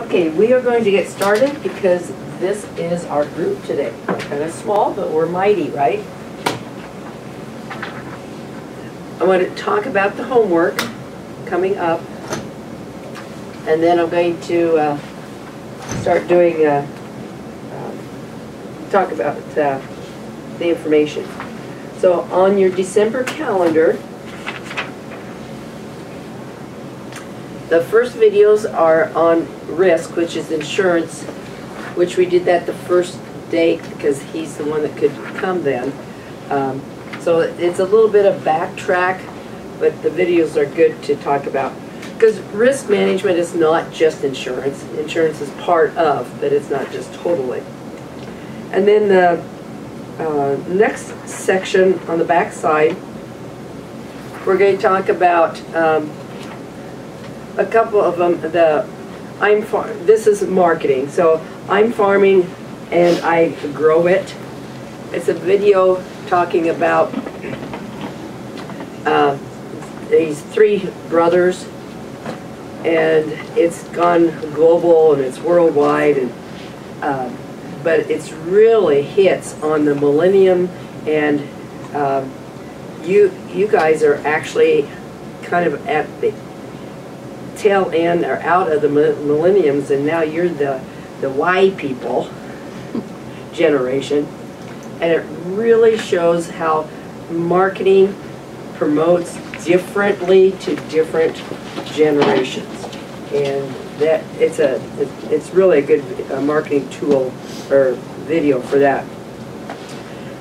Okay, we are going to get started because this is our group today. We're kind of small, but we're mighty, right? I want to talk about the homework coming up, and then I'm going to start doing, talk about the information. So on your December calendar, the first videos are on risk, which is insurance, which we did that the first day because he's the one that could come then. So it's a little bit of backtrack, but the videos are good to talk about. Because risk management is not just insurance. Insurance is part of, but it's not just totally. And then the next section on the back side, we're going to talk about a couple of them. This is marketing. So I'm farming and I grow it. It's a video talking about these three brothers, and it's gone global and it's worldwide, and but it's really hits on the millennium, and you guys are actually kind of at the tail end or out of the millenniums, and now you're the Y people generation, and it really shows how marketing promotes differently to different generations, and that it's really a good marketing tool or video for that.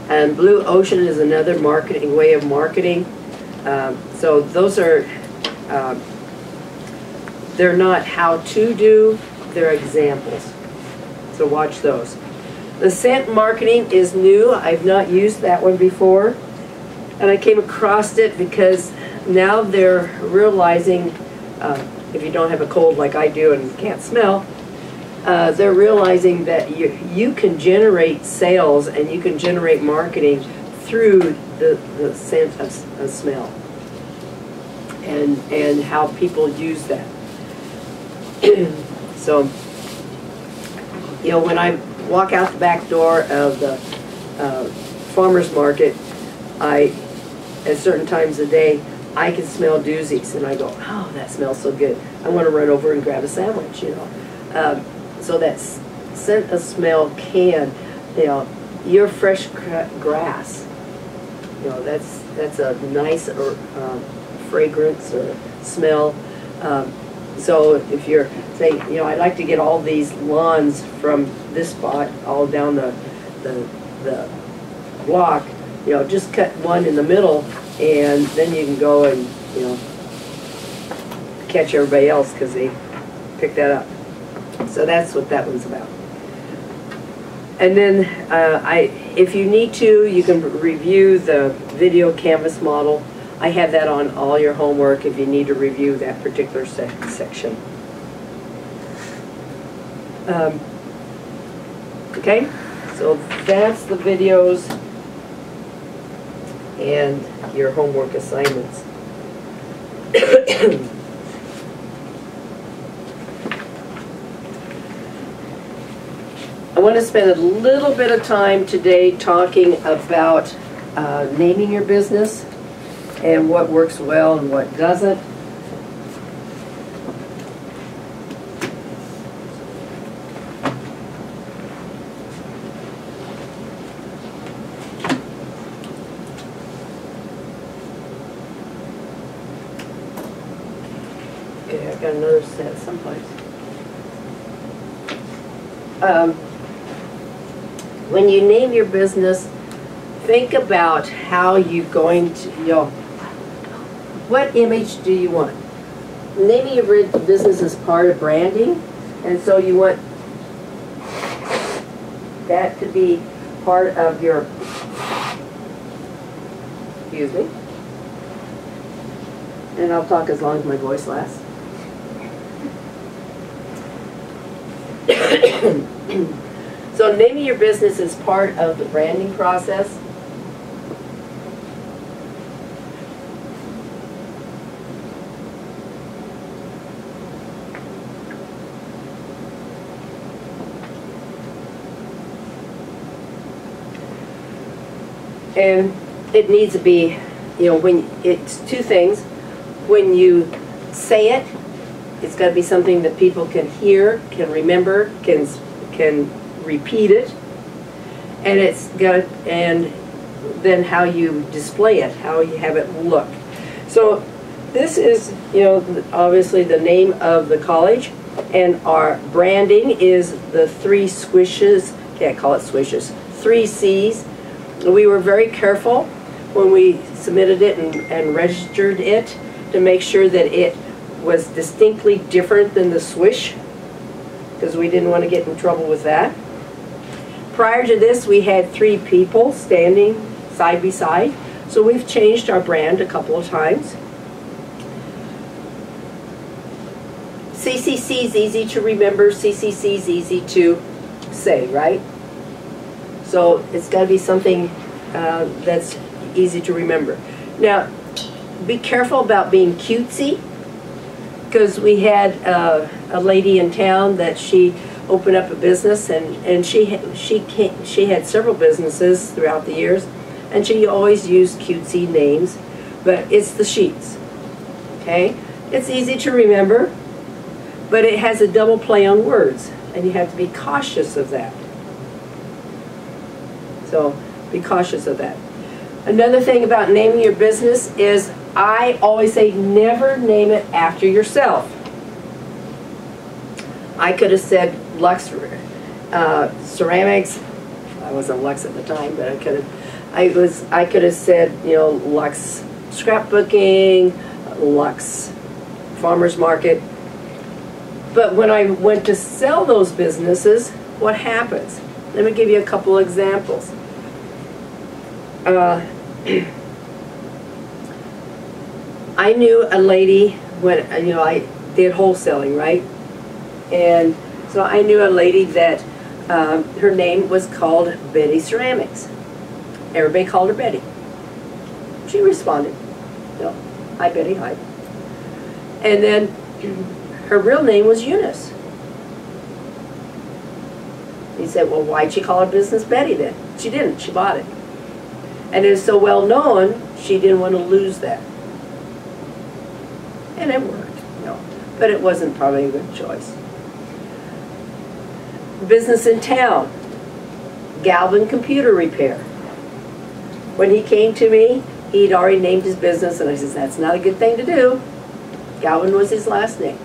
And Blue Ocean is another marketing way of marketing. So those are they're not how to do, they're examples. So watch those. The scent marketing is new. I've not used that one before, and I came across it because now they're realizing, if you don't have a cold like I do and can't smell, they're realizing that you can generate sales and you can generate marketing through the scent of smell and how people use that. So, you know, when I walk out the back door of the farmer's market, at certain times of the day, I can smell doozies, and I go, oh, that smells so good. I want to run over and grab a sandwich, you know. So that scent of smell can, you know, your fresh grass, you know, that's a nice fragrance or smell. So if you're saying, you know, I'd like to get all these lawns from this spot all down the block, you know, just cut one in the middle, and then you can go and, you know, catch everybody else because they picked that up. So that's what that one's about. And then if you need to, you can review the video canvas model. I have that on all your homework if you need to review that particular section. Okay, so that's the videos and your homework assignments. I want to spend a little bit of time today talking about naming your business and what works well and what doesn't. Okay, I've got another set someplace. When you name your business, think about how you're going to, you know, what image do you want? Naming your business is part of branding, and so you want that to be part of your, excuse me, and I'll talk as long as my voice lasts. So naming your business is part of the branding process. And it needs to be, you know, when it's two things. When you say it, it's got to be something that people can hear, can remember, can repeat it, and and then how you display it, how you have it look. So this is, you know, obviously the name of the college, and our branding is the 3 swishes. Can't call it swishes. 3 C's. We were very careful when we submitted it and registered it to make sure that it was distinctly different than the swish, because we didn't want to get in trouble with that. Prior to this, we had 3 people standing side by side, so we've changed our brand a couple of times. CCC is easy to remember, CCC is easy to say, right? So it's got to be something that's easy to remember. Now, be careful about being cutesy, because we had a lady in town that she opened up a business, and she had several businesses throughout the years, and she always used cutesy names, but it's the Sheets. Okay, it's easy to remember, but it has a double play on words, and you have to be cautious of that. So be cautious of that. Another thing about naming your business is, I always say, never name it after yourself. I could have said Lux Ceramics. I wasn't Lux at the time, but I could have said, you know, Lux Scrapbooking, Lux Farmers Market. But when I went to sell those businesses, what happens? Let me give you a couple examples. I knew a lady when, you know, I did wholesaling, right? And so I knew a lady that her name was called Betty Ceramics. Everybody called her Betty. She responded, you know, hi Betty, hi. And then her real name was Eunice. He said, well, why'd she call her business Betty then? She didn't, she bought it. And it was so well known, she didn't want to lose that. And it worked, you know, but it wasn't probably a good choice. Business in town, Galvin Computer Repair. When he came to me, he'd already named his business, and I said, that's not a good thing to do. Galvin was his last name.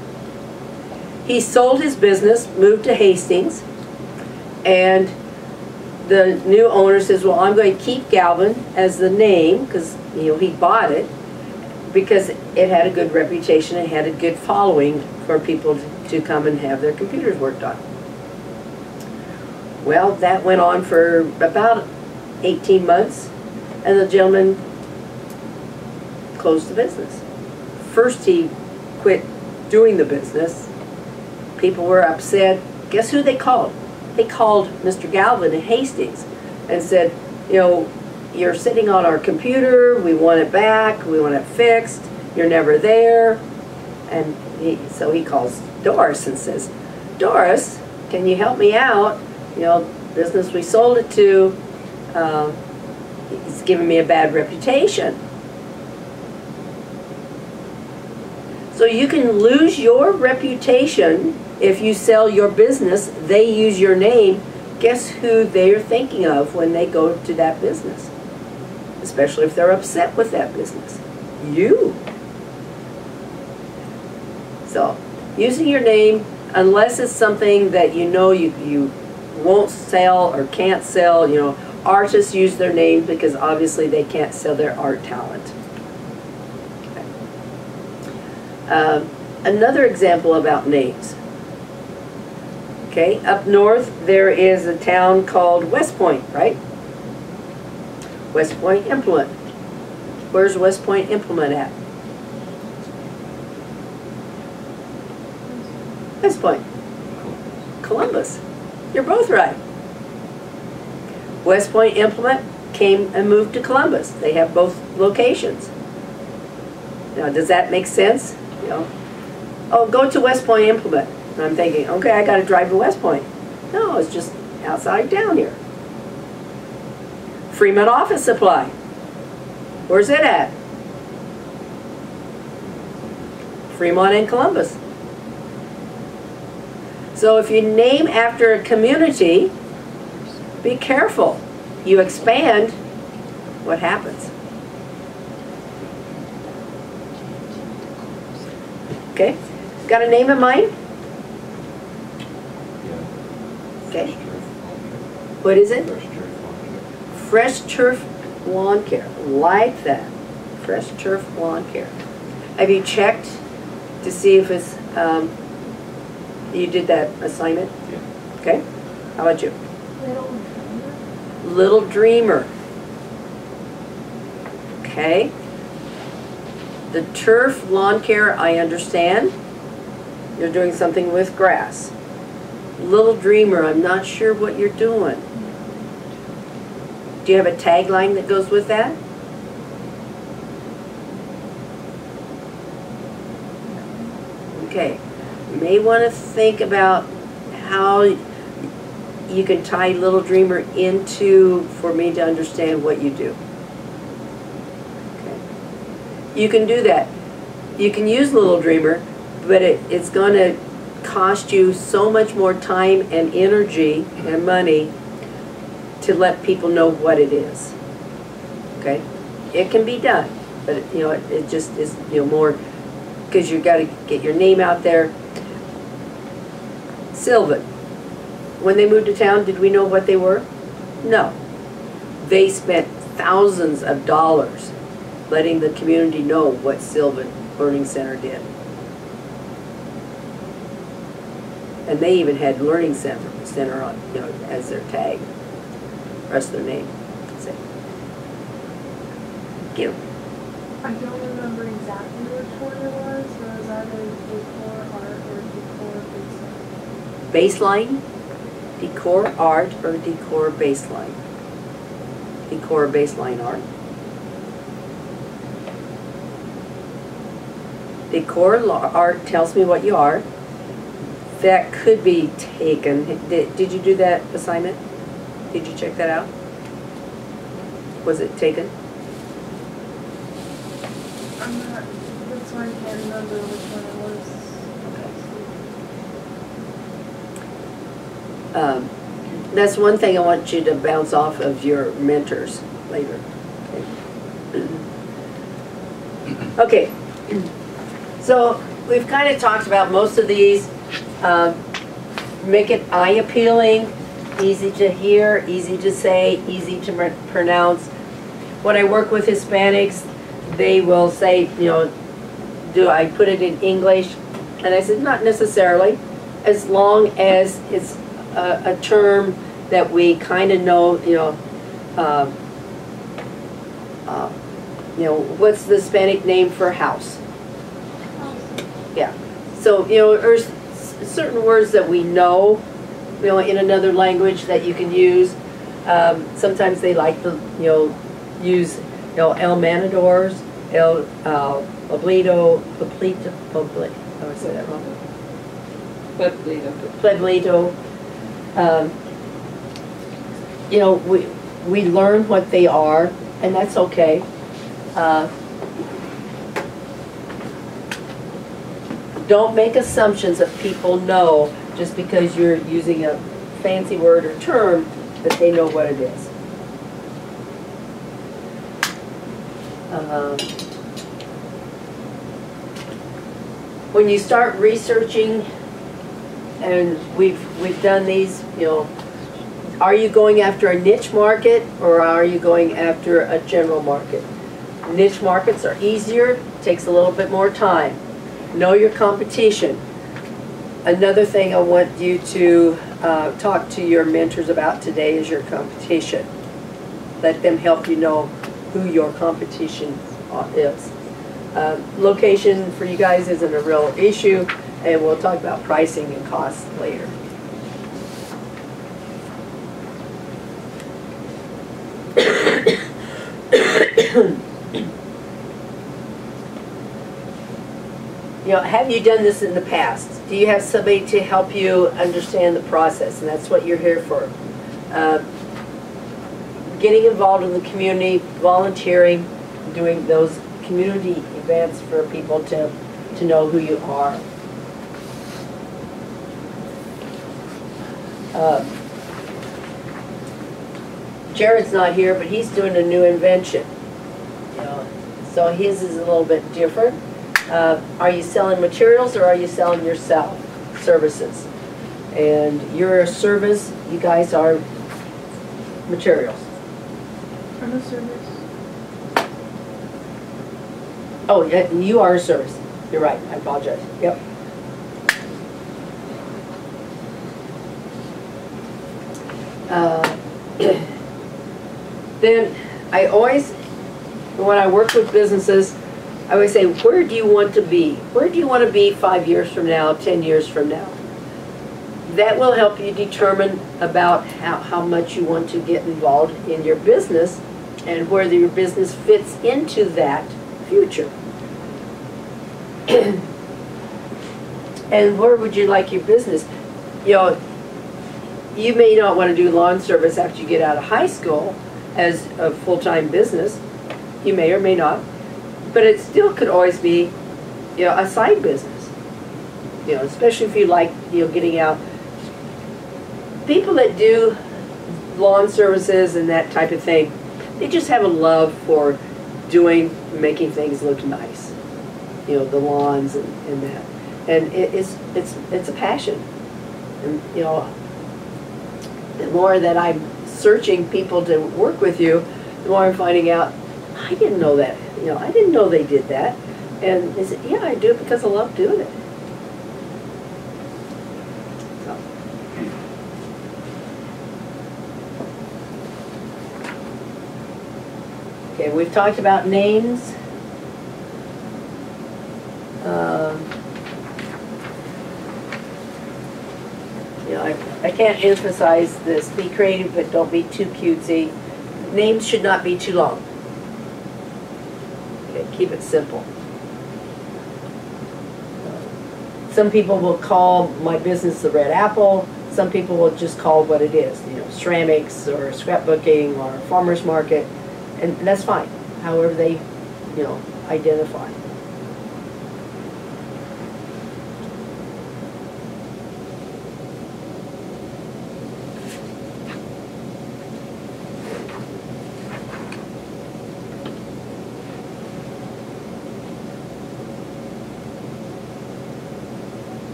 He sold his business, moved to Hastings, and the new owner says, well, I'm going to keep Galvin as the name, because, you know, he bought it, because it had a good reputation and had a good following for people to come and have their computers worked on. Well, that went on for about 18 months, and the gentleman closed the business. First he quit doing the business. People were upset. Guess who they called? They called Mr. Galvin in Hastings and said, you know, you're sitting on our computer, we want it back, we want it fixed, you're never there. And so he calls Doris and says, Doris, can you help me out? You know, business we sold it to, it's giving me a bad reputation. So you can lose your reputation if you sell your business, they use your name. Guess who they're thinking of when they go to that business? Especially if they're upset with that business. You. So, using your name, unless it's something that you know you won't sell or can't sell, you know, artists use their name because obviously they can't sell their art talent. Okay. Another example about names. Okay, up north there is a town called West Point, right? West Point Implement. Where's West Point Implement at? West Point. Columbus. You're both right. West Point Implement came and moved to Columbus. They have both locations. Now, does that make sense? You know, oh, go to West Point Implement. And I'm thinking, okay, I got to drive to West Point. No, it's just outside down here. Fremont Office Supply. Where's it at? Fremont and Columbus. So if you name after a community, be careful. You expand, what happens? Okay, got a name in mind? Okay. What is it? Fresh Turf Lawn Care. Like that. Fresh Turf Lawn Care. Have you checked to see if it's, you did that assignment? Yeah. Okay. How about you? Little Dreamer. Okay. The turf lawn care, I understand. You're doing something with grass. Little Dreamer, I'm not sure what you're doing. Do you have a tagline that goes with that? Okay. You may want to think about how you can tie Little Dreamer into, for me to understand what you do. Okay. You can do that. You can use Little Dreamer, but it's going to cost you so much more time and energy and money to let people know what it is. Okay? It can be done, but it just is more, because you've got to get your name out there. Sylvan. When they moved to town, did we know what they were? No. They spent thousands of dollars letting the community know what Sylvan Learning Center did. And they even had Learning Center on, as their tag, rest of their name. So, Gil. I don't remember exactly which one it was. Was that a decor art or decor baseline? Baseline? Decor art or decor baseline? Decor baseline art. Decor art tells me what you are. That could be taken. Did you do that assignment? Did you check that out? Was it taken? I'm not, that's why I can't remember which one it was. That's one thing I want you to bounce off of your mentors later. Okay. So we've kind of talked about most of these. Make it eye appealing, easy to hear, easy to say, easy to pronounce. When I work with Hispanics, they will say, do I put it in English? And I said, not necessarily, as long as it's a term that we kind of know, what's the Hispanic name for house? Yeah. So, there's certain words that we know, in another language that you can use. Sometimes they like to, use, El Manadors, El Oblito, Poblito, oh, I said that wrong. Pueblito. We learn what they are, and that's okay. Don't make assumptions that people know just because you're using a fancy word or term that they know what it is. When you start researching, and we've done these, are you going after a niche market or are you going after a general market? Niche markets are easier, takes a little bit more time. Know your competition. Another thing I want you to talk to your mentors about today is your competition. Let them help you know who your competition is. Location for you guys isn't a real issue, and we'll talk about pricing and costs later. Have you done this in the past? Do you have somebody to help you understand the process? And that's what you're here for. getting involved in the community, volunteering, doing those community events for people to know who you are. Jared's not here, but he's doing a new invention. You know, so his is a little bit different. Are you selling materials or are you selling yourself? Services. And you're a service, you guys are materials. I'm a service. Oh, yeah, you are a service. You're right, I apologize. Yep. Then I always, when I work with businesses, I always say, where do you want to be? Where do you want to be 5 years from now, 10 years from now? That will help you determine about how much you want to get involved in your business and whether your business fits into that future. And where would you like your business? You know, you may not want to do lawn service after you get out of high school as a full-time business. You may or may not. But it still could always be, you know, a side business. You know, especially if you like, you know, getting out. People that do lawn services and that type of thing, they just have a love for making things look nice. You know, the lawns and that. And it's a passion. And, you know, the more that I'm searching people to work with you, the more I'm finding out, I didn't know that. You know, I didn't know they did that. And they said, yeah, I do it because I love doing it. So. Okay, we've talked about names. You know, I can't emphasize this. Be creative, but don't be too cutesy. Names should not be too long. Okay, keep it simple. Some people will call my business the Red Apple. Some people will just call what it is. You know, ceramics or scrapbooking or farmer's market, and that's fine. However they, you know, identify.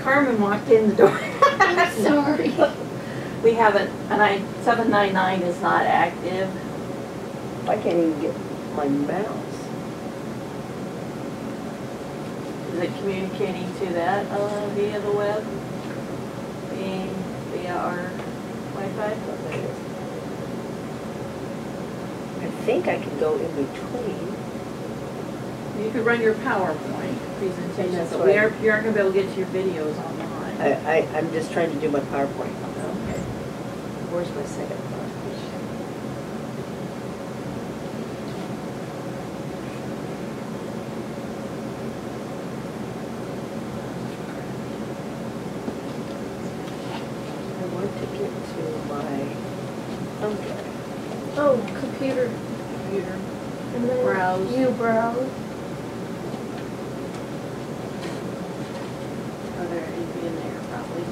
Carmen walked in the door. I'm sorry. We haven't, and 799 is not active. I can't even get my mouse. Is it communicating to that via the web? Via our Wi-Fi? I think I can go in between. You could run your PowerPoint presentation, That's but what you aren't going to be able to get to your videos online. I'm just trying to do my PowerPoint. Okay. Where's my second PowerPoint? I want to get to my thumb drive. Oh, computer. And then Browse. you browse. Oh, there, it'd be in there probably.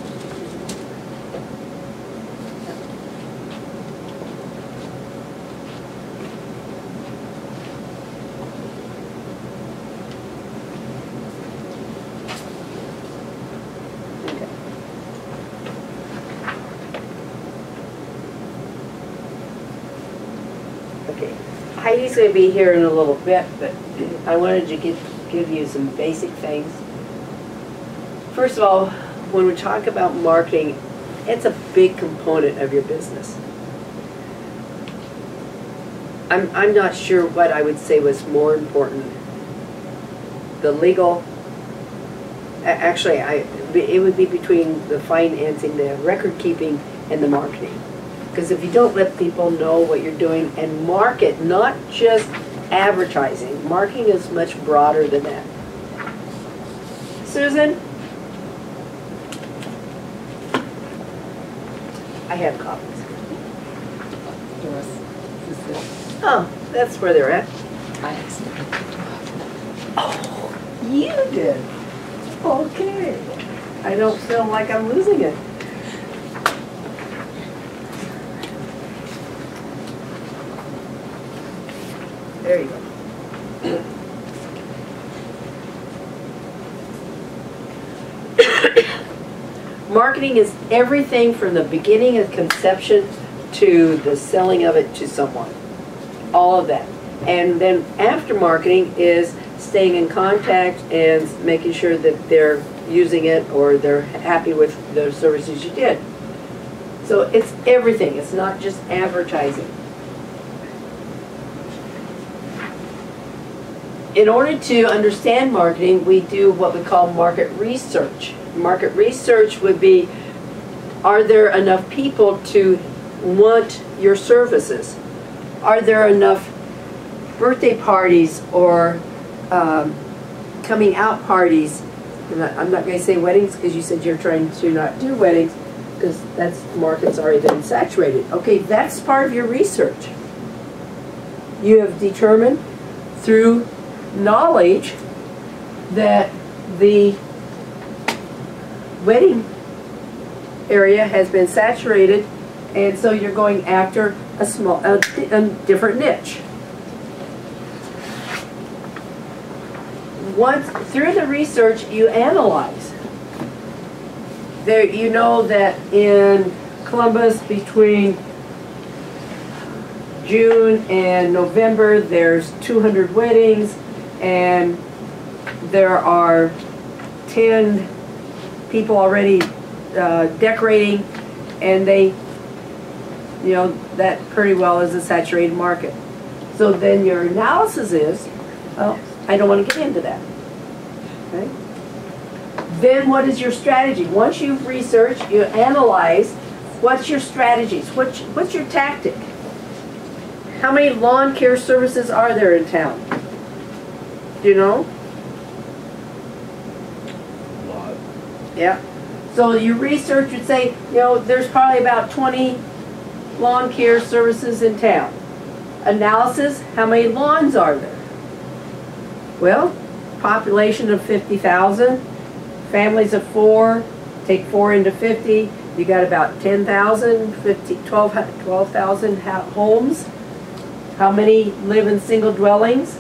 Okay, Heidi's going to be here in a little bit, but I wanted to give you some basic things. First of all, when we talk about marketing, it's a big component of your business. I'm not sure what I would say was more important. The legal, actually, it would be between the financing, the record keeping, and the marketing. Because if you don't let people know what you're doing and market, not just advertising, marketing is much broader than that. Susan? I have copies. Doris, is this? Oh, that's where they're at. I accidentally. Oh, you did. Okay. I don't feel like I'm losing it. There you go. Marketing is everything from the beginning of conception to the selling of it to someone. All of that. And then after marketing is staying in contact and making sure that they're using it or they're happy with the services you did. So it's everything. It's not just advertising. In order to understand marketing, we do what we call market research. Market research would be, are there enough people to want your services? Are there enough birthday parties or coming out parties? I'm not going to say weddings because you said you're trying to not do weddings because that's market's already been saturated. Okay, that's part of your research. You have determined through knowledge that the wedding area has been saturated, and so you're going after a different niche. Once through the research, you analyze. There, you know that in Columbus between June and November, there's 200 weddings, and there are 10 people already decorating, and they, you know, that pretty well is a saturated market. So then your analysis is, well, I don't want to get into that. Okay? Then what is your strategy? Once you've researched, you analyze, what's your strategies? What's your tactic? How many lawn care services are there in town? Do you know? A lot. Yeah. So your research would say, you know, there's probably about 20 lawn care services in town. Analysis, how many lawns are there? Well, population of 50,000, families of 4, take 4 into 50, you got about 10,000, 12,000 homes. How many live in single dwellings?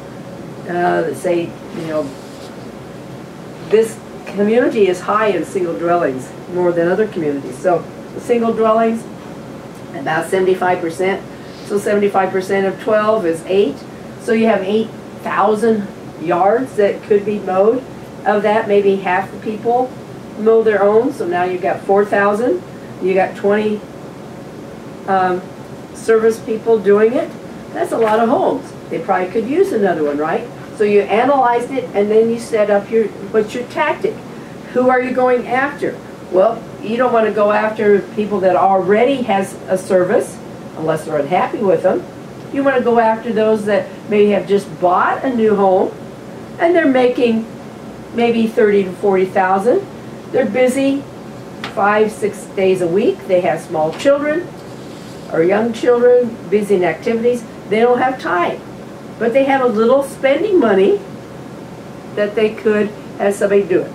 Say, you know, this community is high in single dwellings, more than other communities. So the single dwellings, about 75%. So 75% of 12 is 8. So you have 8,000 yards that could be mowed. Of that, maybe half the people mow their own. So now you've got 4,000. You got 20 service people doing it. That's a lot of homes. They probably could use another one, right? So you analyzed it, and then you set up what's your tactic? Who are you going after? Well, you don't want to go after people that already has a service, unless they're unhappy with them. You want to go after those that maybe have just bought a new home, and they're making maybe 30 to 40,000. They're busy 5-6 days a week. They have small children or young children, busy in activities. They don't have time, but they have a little spending money that they could have somebody do it.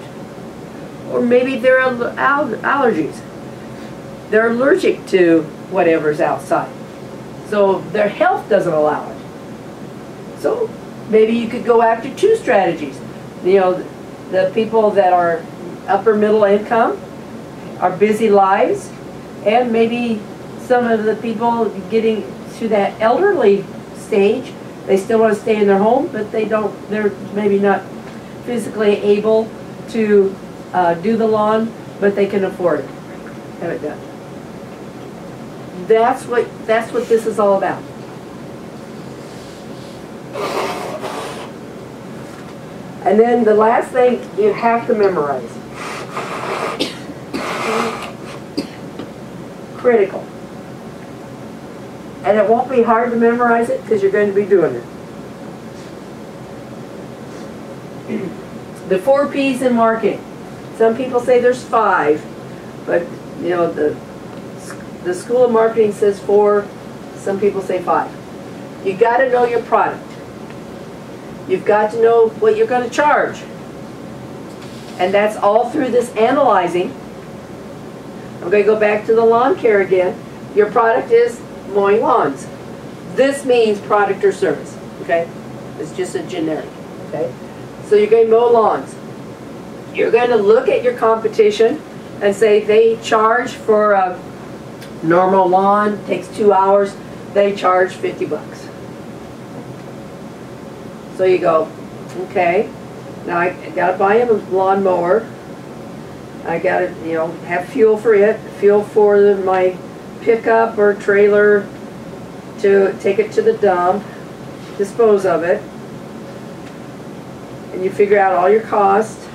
Or maybe they're allergies. They're allergic to whatever's outside. So their health doesn't allow it. So maybe you could go after 2 strategies. You know, the people that are upper middle income, are busy lives, and maybe some of the people getting to that elderly stage, they still want to stay in their home, but they're maybe not physically able to do the lawn, but they can afford it, have it done. That's what this is all about. And then the last thing you have to memorize. Critical. And it won't be hard to memorize it because you're going to be doing it. The 4 P's in marketing. Some people say there's 5, but you know the School of Marketing says 4. Some people say 5. You got to know your product. You've got to know what you're going to charge. And that's all through this analyzing. I'm going to go back to the lawn care again. Your product is mowing lawns. This means product or service, okay? It's just a generic, okay? So you're going to mow lawns. You're going to look at your competition and say they charge for a normal lawn, takes 2 hours, they charge 50 bucks. So you go, okay, now I got to buy him a lawn mower. I got to, you know, have fuel for it, fuel for my pickup or trailer to take it to the dump, dispose of it, and you figure out all your costs.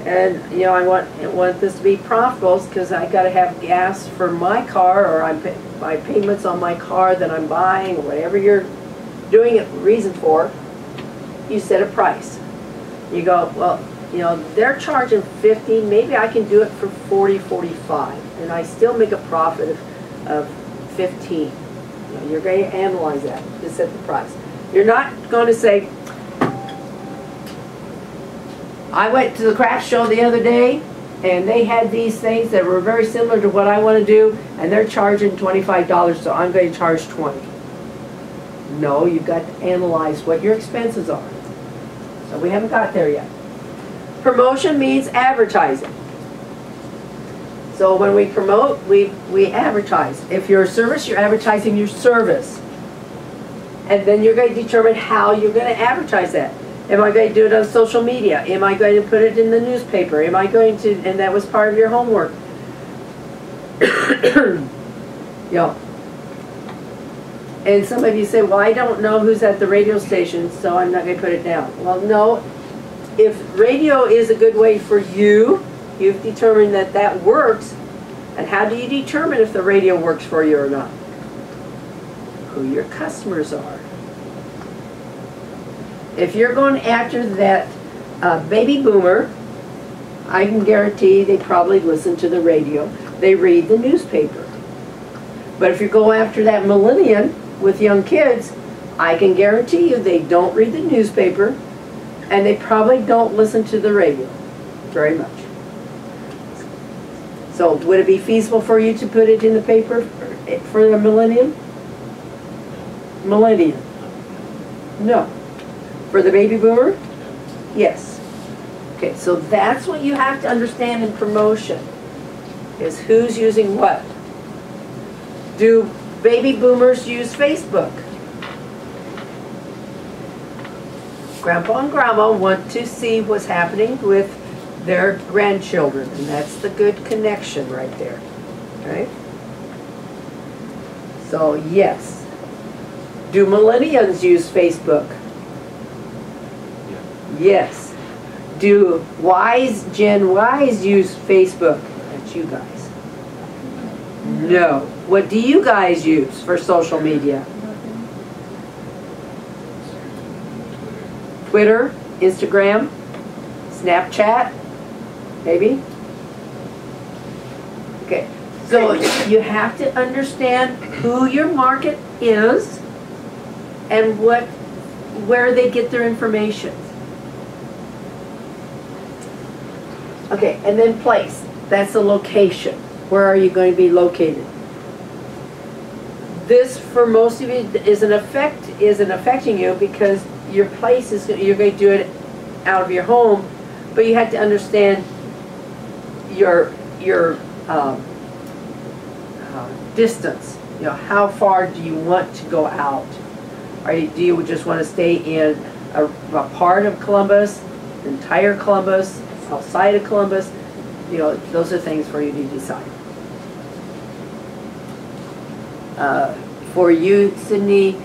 And you know, I want this to be profitable because I got to have gas for my car, or my payments on my car that I'm buying, or whatever you're doing it reason for. You set a price. You go, well, you know, they're charging 50, maybe I can do it for 40, 45, and I still make a profit of 15. You know, you're going to analyze that to set the price. You're not going to say, I went to the craft show the other day, and they had these things that were very similar to what I want to do, and they're charging $25, so I'm going to charge 20. No, you've got to analyze what your expenses are. So we haven't got there yet. Promotion means advertising. So when we promote, we advertise. If you're a service, you're advertising your service. And then you're going to determine how you're going to advertise that. Am I going to do it on social media? Am I going to put it in the newspaper? Am I going to, and that was part of your homework. Yeah. And some of you say, well, I don't know who's at the radio station, so I'm not going to put it down. Well, no. If radio is a good way for you, you've determined that that works. And how do you determine if the radio works for you or not? Who your customers are. If you're going after that baby boomer, I can guarantee they probably listen to the radio. They read the newspaper. But if you go after that millennial with young kids, I can guarantee you they don't read the newspaper, and they probably don't listen to the radio very much. So would it be feasible for you to put it in the paper for the millennium? Millennium? No. For the baby boomer? Yes. Okay, so that's what you have to understand in promotion, is who's using what. Do baby boomers use Facebook? Grandpa and Grandma want to see what's happening with their grandchildren, and that's the good connection right there, right? So yes. Do millennials use Facebook? Yes. Do Gen Ys use Facebook? That's you guys. No. What do you guys use for social media? Twitter, Instagram, Snapchat, maybe? Okay, so you have to understand who your market is and where they get their information. Okay, and then place. That's the location. Where are you going to be located? This, for most of you, isn't affecting you because your place is, you're going to do it out of your home, but you have to understand your distance. You know, how far do you want to go out? Do you just want to stay in a part of Columbus, entire Columbus, outside of Columbus? You know, those are things for you to decide. For you, Sydney,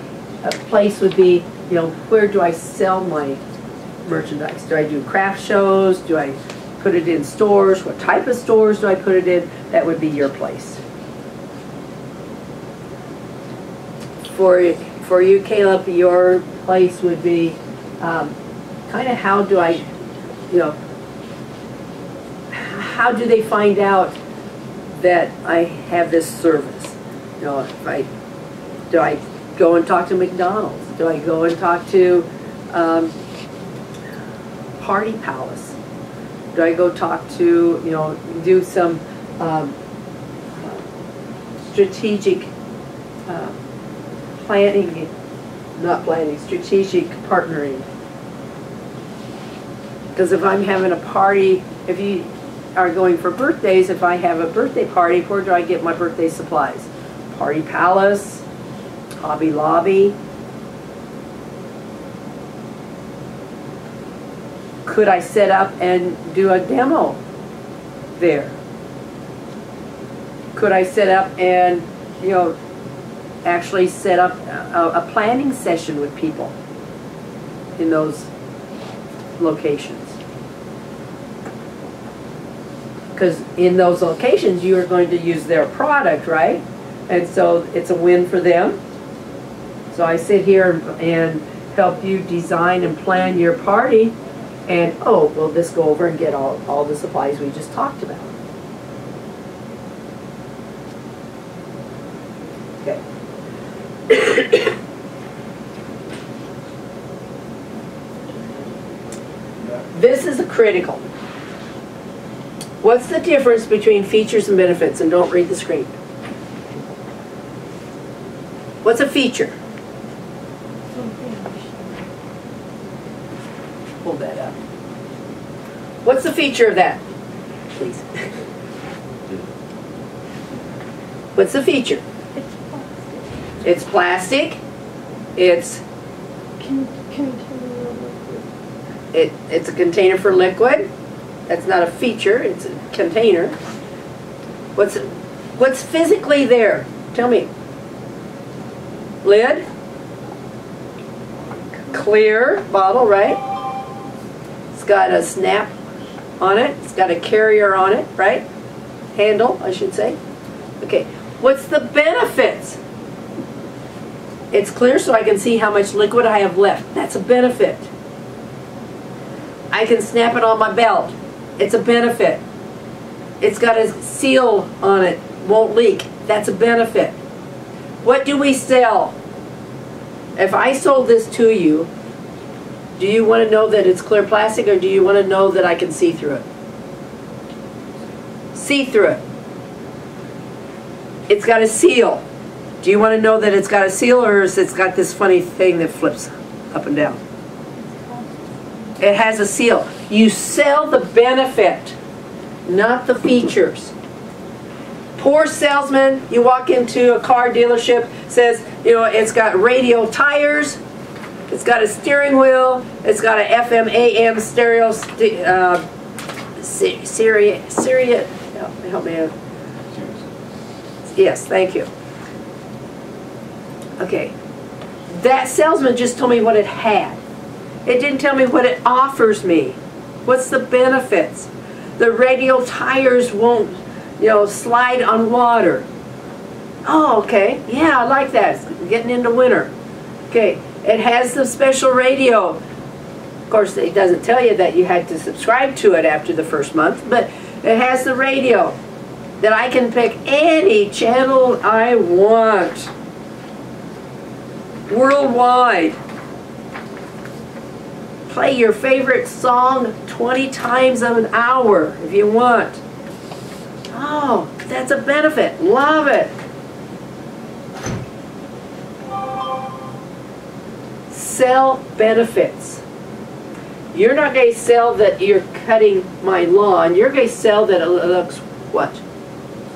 a place would be, you know, where do I sell my merchandise? Do I do craft shows? Do I put it in stores? What type of stores do I put it in? That would be your place. for you, Caleb, your place would be kind of how do I, how do they find out that I have this service? Do I go and talk to McDonald's? Do I go and talk to Party Palace? Do I go talk to, do some strategic strategic partnering? Because if I'm having a party, if you are going for birthdays, if I have a birthday party, where do I get my birthday supplies? Party Palace, Hobby Lobby. Could I set up and do a demo there? Could I set up and, actually set up a planning session with people in those locations? Because in those locations, you are going to use their product, right? And so it's a win for them. So I sit here and help you design and plan your party, and we'll just go over and get all the supplies we just talked about. Okay. This is critical. What's the difference between features and benefits? And don't read the screen. What's a feature? Pull that up. What's the feature of that? Please. What's the feature? It's plastic. It's it's a container for liquid. That's not a feature, it's a container. What's physically there? Tell me. Lid? Clear bottle, right? It's got a snap on it. It's got a carrier on it, right? Handle, I should say. Okay, what's the benefits? It's clear so I can see how much liquid I have left. That's a benefit. I can snap it on my belt. It's a benefit. It's got a seal on it, won't leak. That's a benefit. What do we sell? If I sold this to you, do you want to know that it's clear plastic, or do you want to know that I can see through it? See through it. It's got a seal. Do you want to know that it's got a seal, or is it's got this funny thing that flips up and down? It has a seal. You sell the benefit, not the features. Poor salesman, you walk into a car dealership, says, it's got radial tires, it's got a steering wheel, it's got an FM, AM stereo, help me out. Yes, thank you. Okay, that salesman just told me what it had. It didn't tell me what it offers me. What's the benefits? The radial tires won't, slide on water. Oh, okay. Yeah, I like that. It's getting into winter. Okay. It has the special radio. Of course, it doesn't tell you that you had to subscribe to it after the first month, but it has the radio that I can pick any channel I want. Worldwide. Play your favorite song 20 times an hour if you want. Oh, that's a benefit. Love it. Sell benefits. You're not going to sell that you're cutting my lawn. You're going to sell that it looks what?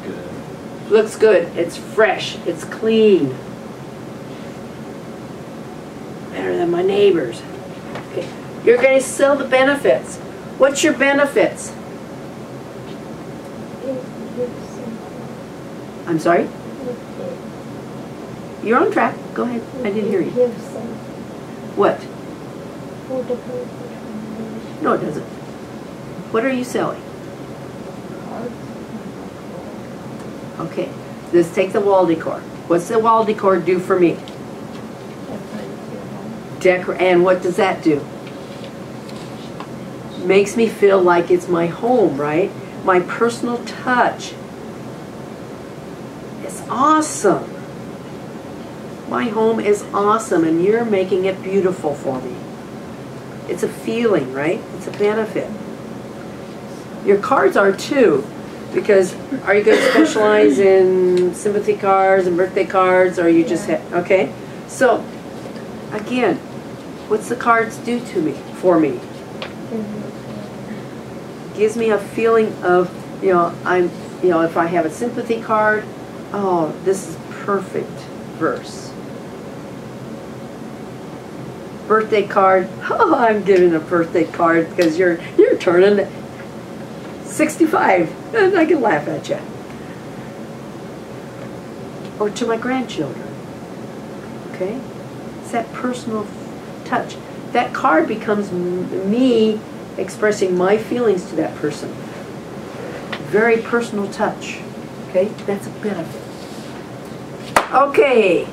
Good. Looks good. It's fresh. It's clean. Better than my neighbors. Okay. You're going to sell the benefits. What's your benefits? I'm sorry? You're on track. Go ahead. I didn't hear you. What? No, it doesn't. What are you selling? Okay. Let's take the wall decor. What's the wall decor do for me? And what does that do? Makes me feel like it's my home, right? My personal touch. It's awesome. My home is awesome, and you're making it beautiful for me. It's a feeling, right? It's a benefit. Your cards are too, because are you going to specialize in sympathy cards and birthday cards, or you just okay? So, again, what's the cards do to me, for me? Gives me a feeling of, if I have a sympathy card, oh, this is perfect verse. Birthday card, oh, I'm giving a birthday card because you're turning 65, and I can laugh at you. Or to my grandchildren, okay? It's that personal touch. That card becomes me expressing my feelings to that person. Very personal touch, okay? That's a benefit. Okay,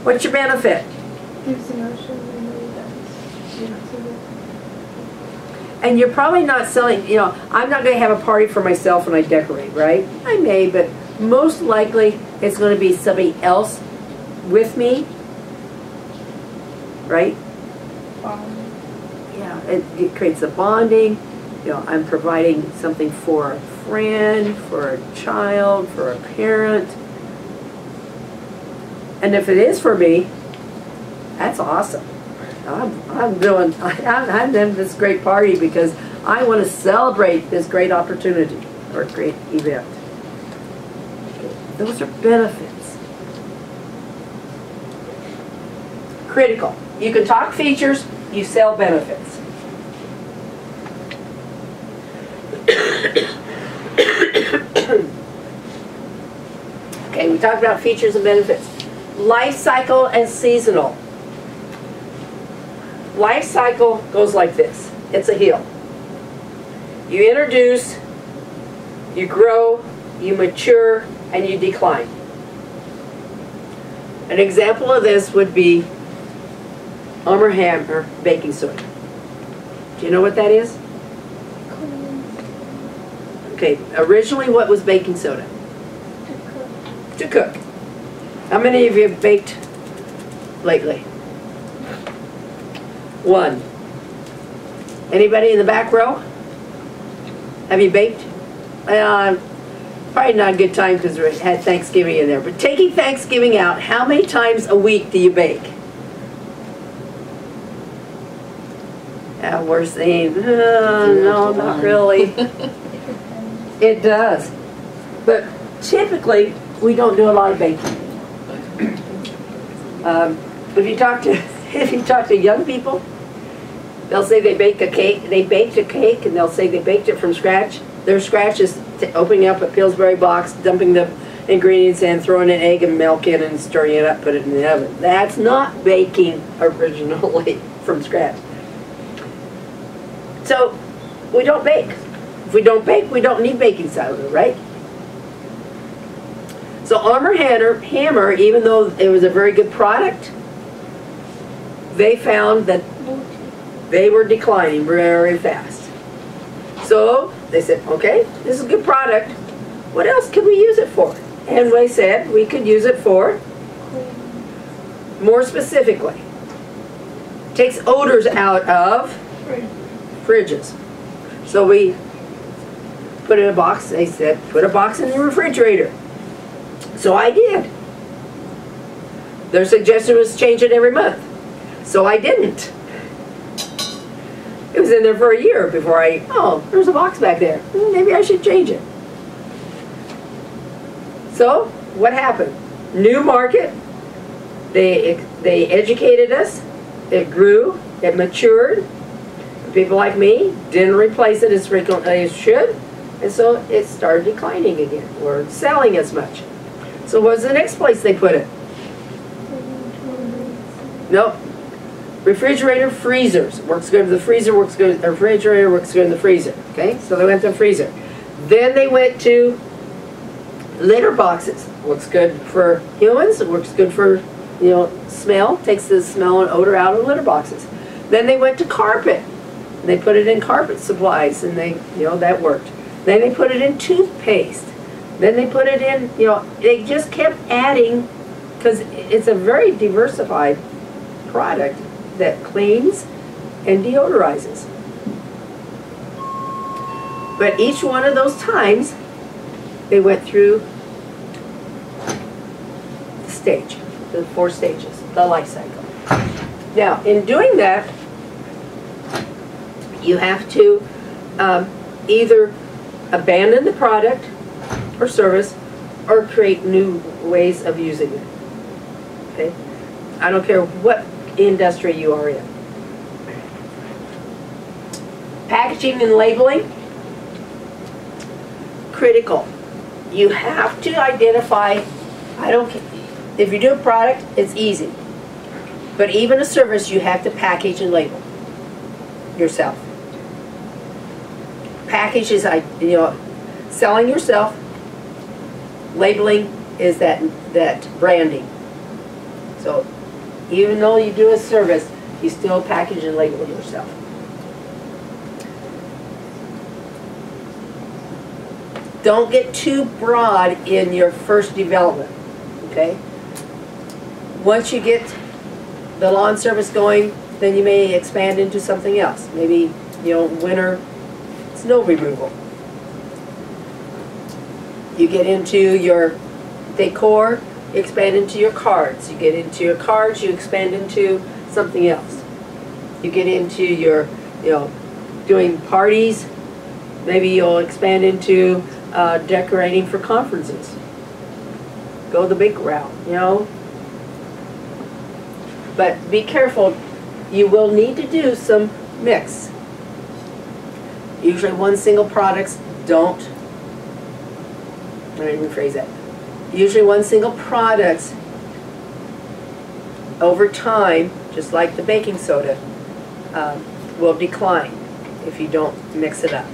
what's your benefit? Gives emotion and And you're probably not selling, I'm not going to have a party for myself when I decorate, right? I may, but most likely it's going to be somebody else with me, right? Yeah, it creates a bonding. I'm providing something for a friend, for a child, for a parent. And if it is for me, that's awesome. I'm doing this great party because I want to celebrate this great opportunity or great event. Those are benefits. Critical. You can talk features, you sell benefits. Okay, we talked about features and benefits. Life cycle and seasonal. Life cycle goes like this. It's a hill. You introduce, you grow, you mature, and you decline. An example of this would be Arm & Hammer baking soda. Do you know what that is? Okay, originally what was baking soda? To cook. How many of you have baked lately? One. Anybody in the back row? Have you baked? Probably not a good time because we had Thanksgiving in there. But taking Thanksgiving out, how many times a week do you bake? We're saying, no, not really. It does. But typically, we don't do a lot of baking. If you talk to young people, they'll say they baked a cake, and they'll say they baked it from scratch. Their scratch is opening up a Pillsbury box, dumping the ingredients in, throwing an egg and milk in, and stirring it up, put it in the oven. That's not baking originally from scratch. So, we don't bake. If we don't bake, we don't need baking soda, right? So Arm & Hammer, even though it was a very good product, they found that they were declining very fast. So they said, okay, this is a good product. What else could we use it for? And they said we could use it for, more specifically, takes odors out of fridges. So we put in a box, they said, put a box in the refrigerator. So I did. Their suggestion was change it every month. So I didn't. It was in there for a year before there's a box back there. Maybe I should change it. So, what happened? New market. They educated us. It grew. It matured. People like me didn't replace it as frequently as should. And so it started declining again. We're selling as much. So what's the next place they put it? Nope. Refrigerator, freezers. Works good in the freezer, works good in the refrigerator, works good in the freezer. Okay, so they went to the freezer. Then they went to litter boxes. Works good for humans, it works good for smell, takes the smell and odor out of litter boxes. Then they went to carpet. They put it in carpet supplies, and that worked. Then they put it in toothpaste. Then they put it in, they just kept adding, because it's a very diversified product that cleans and deodorizes. But each one of those times, they went through the stage, the 4 stages, the life cycle. Now, in doing that, you have to either abandon the product or service or create new ways of using it. Okay? I don't care what industry you are in. Packaging and labeling, critical. You have to identify, I don't care, if you do a product, it's easy. But even a service, you have to package and label yourself. Package is, selling yourself. Labeling is that branding. So even though you do a service, you still package and label yourself. Don't get too broad in your first development, okay? Once you get the lawn service going, then you may expand into something else. Maybe, winter snow removal. You get into your decor, you expand into your cards. You get into your cards, you expand into something else. You get into your, doing parties. Maybe you'll expand into decorating for conferences. Go the big route, But be careful. You will need to do some mix. Usually one single products don't. Let me rephrase that. Usually one single products over time, just like the baking soda, will decline if you don't mix it up.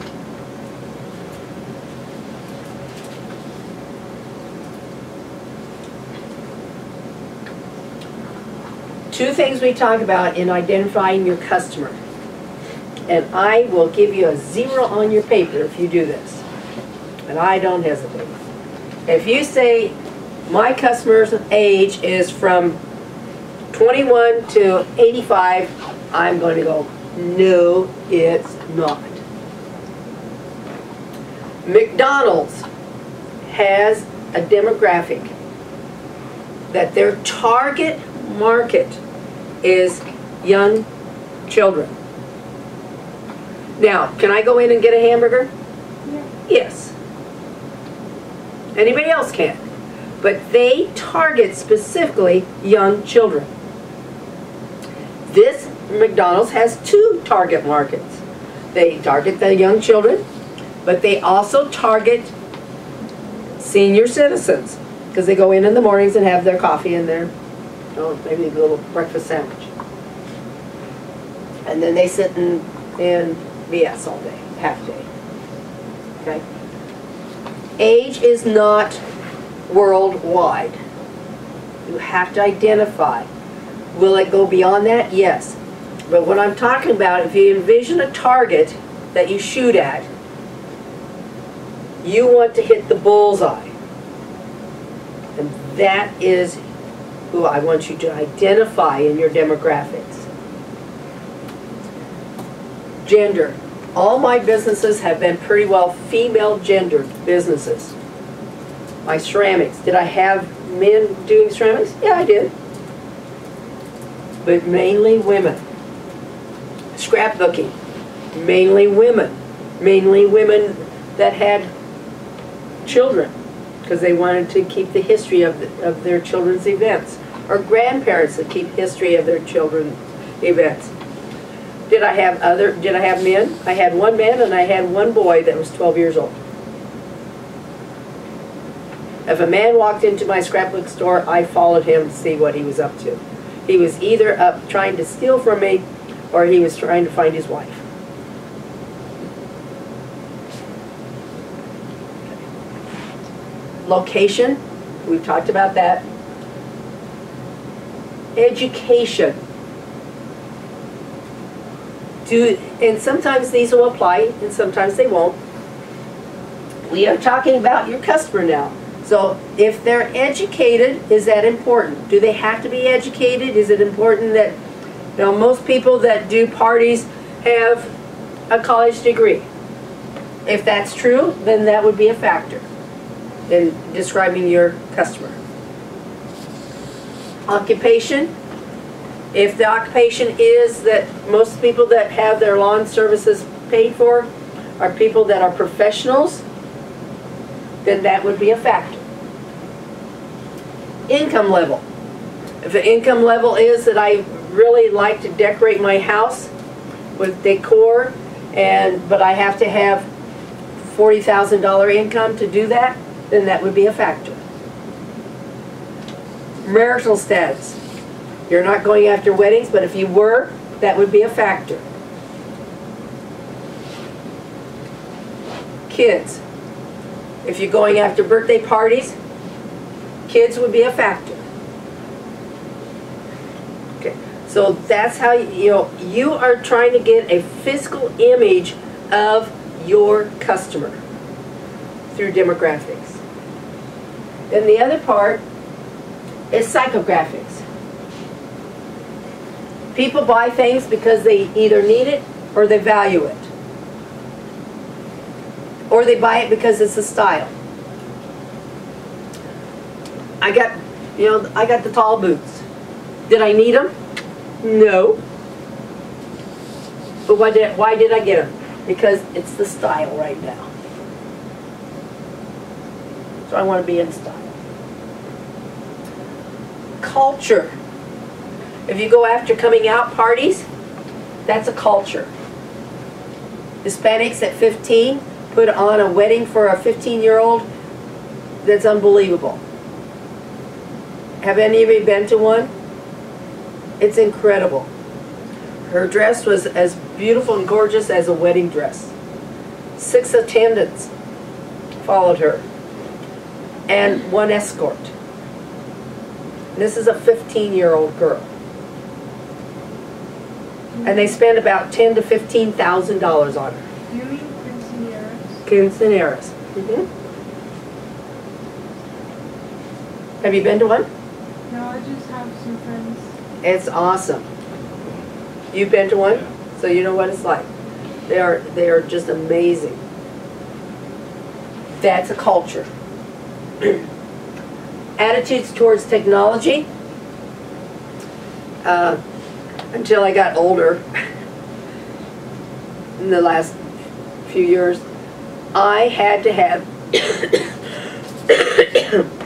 Two things we talk about in identifying your customer. And I will give you a 0 on your paper if you do this. And I don't hesitate. If you say, my customer's age is from 21 to 85, I'm going to go, no, it's not. McDonald's has a demographic that their target market is young children. Now, can I go in and get a hamburger? Yeah. Yes. Anybody else can. But they target specifically young children. This McDonald's has 2 target markets. They target the young children, but they also target senior citizens because they go in the mornings and have their coffee and their, maybe a little breakfast sandwich. And then they sit in BS all day, half day. Okay? Age is not worldwide. You have to identify. Will it go beyond that? Yes. But what I'm talking about, if you envision a target that you shoot at, you want to hit the bullseye. And that is who I want you to identify in your demographics. Gender. All my businesses have been pretty well female gendered businesses. My ceramics. Did I have men doing ceramics? Yeah, I did. But mainly women. Scrapbooking. Mainly women. Mainly women that had children because they wanted to keep the history of their children's events. Or grandparents that keep history of their children's events. Did I have men? I had one man and I had one boy that was 12 years old. If a man walked into my scrapbook store, I followed him to see what he was up to. He was either up trying to steal from me or he was trying to find his wife. Location, we've talked about that. Education. And sometimes these will apply and sometimes they won't. We are talking about your customer now. So if they're educated, is that important? Do they have to be educated? Is it important that, most people that do parties have a college degree? If that's true, then that would be a factor in describing your customer. Occupation. If the occupation is that most people that have their lawn services paid for are people that are professionals, then that would be a factor. Income level. If the income level is that I really like to decorate my house with decor, but I have to have $40,000 income to do that, then that would be a factor. Marital status. You're not going after weddings, but if you were, that would be a factor. Kids. If you're going after birthday parties, kids would be a factor. Okay, so that's how you are trying to get a physical image of your customer through demographics. Then the other part is psychographics. People buy things because they either need it or they value it. Or they buy it because it's a style. I got the tall boots. Did I need them? No. But why did I get them? Because it's the style right now. So I want to be in style. Culture. If you go after coming out parties, that's a culture. Hispanics at 15 put on a wedding for a 15-year-old, that's unbelievable. Have any of you been to one? It's incredible. Her dress was as beautiful and gorgeous as a wedding dress. 6 attendants followed her, and 1 escort. This is a 15-year-old girl. And they spent about $10,000 to $15,000 on her. Do you mean quinceañeras? Quinceañeras. Have you been to one? No, I just have some friends. It's awesome. You've been to one? So you know what it's like. They are just amazing. That's a culture. Attitudes towards technology. Until I got older, in the last few years, I had to have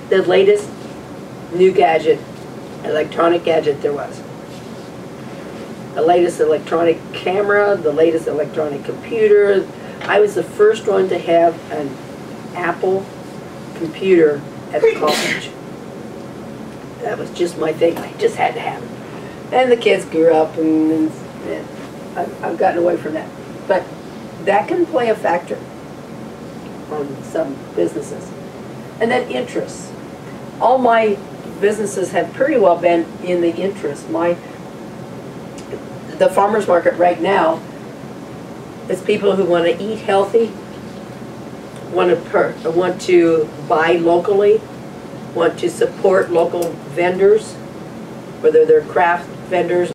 the latest new gadget, electronic gadget there was. The latest electronic camera, the latest electronic computer. I was the first one to have an Apple computer at the college. That was just my thing. I just had to have it. And the kids grew up, and I've gotten away from that. But that can play a factor on some businesses. And then interests. All my businesses have pretty well been in the interest. The farmer's market right now is people who want to eat healthy, want to buy locally, want to support local vendors, whether they're craft vendors